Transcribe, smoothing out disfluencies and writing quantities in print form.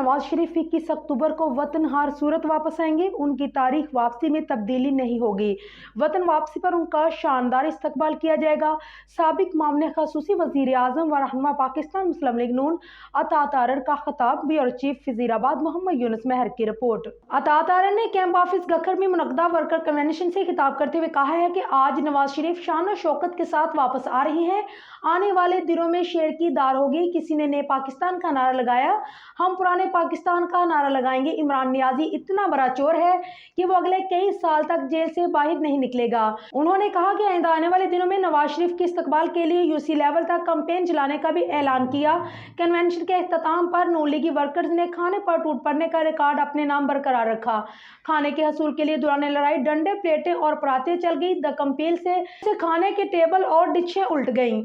नवाज शरीफ 21 अक्टूबर को वतन हार सूरत वापस आएंगे। उनकी तारीख वापसी में तब्दीली नहीं होगी। वतन वापसी पर उनका शानदार इस्तकबाल किया जाएगा। साबिक मामले खसूसी वजीर आजम व रहनुमा पाकिस्तान मुस्लिम लीग नून अता तारर का खिताब। ब्यूरो चीफ वजीराबाद मोहम्मद यूनुस महर की रिपोर्ट। अता तारर ने कैंप ऑफिस गखर में मुनक्कदा वर्कर कन्वेंशन से खिताब करते हुए कहा है कि आज नवाज शरीफ शान और शौकत के साथ वापस आ रही हैं। आने वाले दिनों में शेर की दार होगी। किसी ने नए पाकिस्तान का नारा लगाया, हम पुराने पाकिस्तान का नारा लगाएंगे। इमरान नियाजी इतना बड़ा चोर है कि वो अगले कई साल तक जेल से बाहर नहीं निकलेगा। उन्होंने कहा कि आइंदा आने वाले दिनों में नवाज शरीफ के इस्तकबाल के लिए यूसी लेवल तक कैंपेन चलाने का भी ऐलान किया। कन्वेंशन के इख्तिताम पर नून लीगी वर्कर्स ने खाने पर टूट पड़ने का रिकॉर्ड अपने नाम बरकरार रखा। खाने के हसूल के लिए दौरान लड़ाई डंडे, प्लेटें और परातें चल गई। द कंपील से खाने के टेबल और डिशें उल्ट गईं।